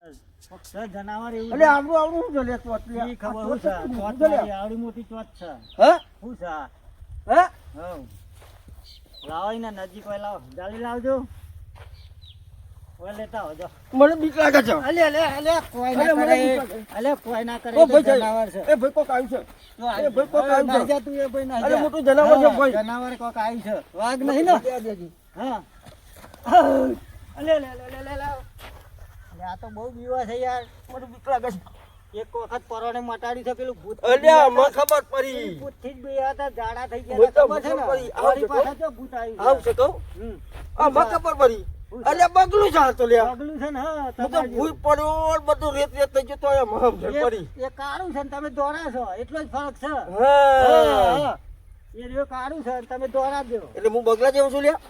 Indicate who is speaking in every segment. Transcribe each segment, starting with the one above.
Speaker 1: જનાવર એવું
Speaker 2: એટલે આવડું આવડું શું છે ચોટલી?
Speaker 1: ઈ ખબર
Speaker 2: આ
Speaker 1: હું છે
Speaker 2: ચોટલી
Speaker 1: ચોટ
Speaker 2: શું છે?
Speaker 1: મારી આવડી મોટી ચોટ છે
Speaker 2: હે?
Speaker 1: શું છે આ?
Speaker 2: હે?
Speaker 1: હઉ લાવો ને નજીક હોય લાવો જાળી લાવજો ઓય લેતા આવજો
Speaker 2: મને બીક લાગે છે.
Speaker 1: અલે અલે અલે કોઈ ના
Speaker 2: અલે, મને
Speaker 1: કરે
Speaker 2: બીક લાગે.
Speaker 1: અલે કોઈ ના કરે
Speaker 2: ઓ
Speaker 1: એ તો
Speaker 2: ભાઈ છે.
Speaker 1: જનાવર છે
Speaker 2: એ ભાઈ કોક આવ્યું છે.
Speaker 1: તો આ-
Speaker 2: એ ભાઈ કોક
Speaker 1: હવે
Speaker 2: આવ્યું
Speaker 1: નાઈ
Speaker 2: છે.
Speaker 1: જા તું એ ભાઈ નાઈ
Speaker 2: અરે
Speaker 1: જા.
Speaker 2: મોટું જનાવર છે
Speaker 1: હા,
Speaker 2: ભાઈ.
Speaker 1: જનાવર કોક આવ્યું છે વાઘ નહીં ને
Speaker 2: દે, દે, દે.
Speaker 1: હા અલે અલે અલે અલે અલે અલે આ તો બહુ બીવા છે યાર
Speaker 2: મને બીક લાગે છે.
Speaker 1: એક વખત પરોણે મટાડી છે પેલું ભૂત
Speaker 2: અલ્યા મને ખબર પડી.
Speaker 1: ભૂતથી જ બીયા હતા ઝાડા થઈ
Speaker 2: ભૂત
Speaker 1: ગયા
Speaker 2: તો
Speaker 1: હતા ખબર છે ને
Speaker 2: ભૂત પડી.
Speaker 1: વળી
Speaker 2: આવ
Speaker 1: પાછા જો ભૂત આવ્યું
Speaker 2: આવ છે કહું?
Speaker 1: હમ.
Speaker 2: આ મને ખબર પડી. અલ્યા બગલું છે આ તો લ્યા.
Speaker 1: પગલું છે ને હા
Speaker 2: હું તો
Speaker 1: તમારે
Speaker 2: ભૂઈ પડ્યો ને બધું રેત રેત થઈ ગયું તો એમ હમ છે પડી.
Speaker 1: એ કાળું છે ને તમે દોરા છો એટલો જ ફરક છે
Speaker 2: હા.
Speaker 1: હા. એ રહ્યો કાળું છે ને તમે દોરા દો
Speaker 2: એટલે હું બગલા જેવું છું લ્યા.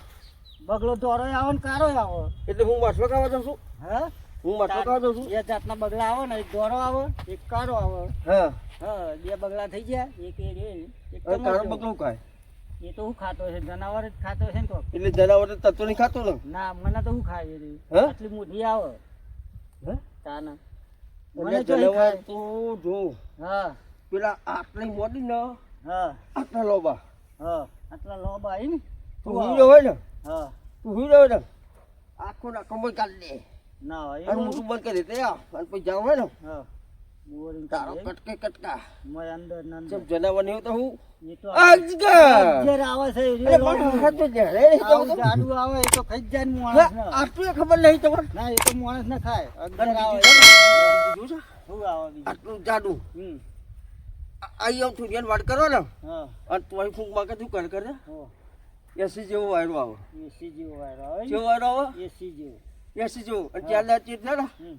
Speaker 1: બગલો દોરો આવો ને કાળો આવો
Speaker 2: એટલે હું માછલો ખાવા જાઉં છું.
Speaker 1: હા
Speaker 2: હું માછલો ખાવા જાઉં છું.
Speaker 1: બે જાતના બગલા આવો ને એક દોરો આવો એક કાળો આવો
Speaker 2: હા.
Speaker 1: હા બે બગલા થઈ ગયા એક એ રે એક
Speaker 2: હવે તારો
Speaker 1: તમારો.
Speaker 2: બગલો કાય.
Speaker 1: એ તો હું ખાતો છે જનાવર જ ખાતો છે ને કોક
Speaker 2: એટલે જનાવર તત્વ નહીં ખાતો ને.
Speaker 1: ના મને તો હું ખાય રે
Speaker 2: હે?
Speaker 1: આટલી મોટી આવે
Speaker 2: હે?
Speaker 1: તાના
Speaker 2: એટલે
Speaker 1: મને તો
Speaker 2: જનાવર
Speaker 1: ખાય
Speaker 2: તો જો
Speaker 1: હા
Speaker 2: પેલા આટલી મોટી ને
Speaker 1: હા
Speaker 2: આટલા લોબા
Speaker 1: હા આટલા લોબા આવી ને
Speaker 2: તું હીરો હોય ને
Speaker 1: હા
Speaker 2: તું હીરો હોય ને આખો ના કમર કાઢી દે
Speaker 1: ના હોય
Speaker 2: અને
Speaker 1: એવું
Speaker 2: મોટું બંધ કરી દે અને પછી જાવ હોય ને
Speaker 1: હા બોરિંગ
Speaker 2: તારો કટકે કટકા
Speaker 1: મય અંદર ના અંદર
Speaker 2: સબ જનાવર નહીં તો હું
Speaker 1: એ તો
Speaker 2: આજગર
Speaker 1: જે આવે છે એ
Speaker 2: અરે
Speaker 1: લોબો.
Speaker 2: પણ હાથ તો જયારે નહીં
Speaker 1: આવું
Speaker 2: તો
Speaker 1: જાડુ આવે એ તો ખાઈ જ જાય ને
Speaker 2: હા,
Speaker 1: માણસ ને
Speaker 2: આટલું ખબર નહીં તમારે
Speaker 1: ના એ તો માણસ ને ખાય અંદર
Speaker 2: અને
Speaker 1: આવે
Speaker 2: બીજું છે ને, બીજું છે
Speaker 1: શું આવે બીજું
Speaker 2: આટલું જાડું
Speaker 1: હમ
Speaker 2: અહીં આમ થોડી વાર વાત કરો ને
Speaker 1: હા
Speaker 2: અને તું ફૂંક માં તું કર કરે
Speaker 1: હો
Speaker 2: એસી જેવો વાયરો આવે
Speaker 1: એસી જેવો વાયરો આવે
Speaker 2: જેવો વાયરો આવે
Speaker 1: એસી જેવો
Speaker 2: એસી જેવો અને ચાર ચીજ છે ને
Speaker 1: હમ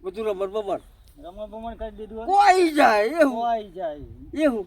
Speaker 2: બધું રમણ બમણ
Speaker 1: રમણ બમણ કરી દીધું હોય
Speaker 2: કોઈ જાય એવું
Speaker 1: કોઈ જાય
Speaker 2: એવું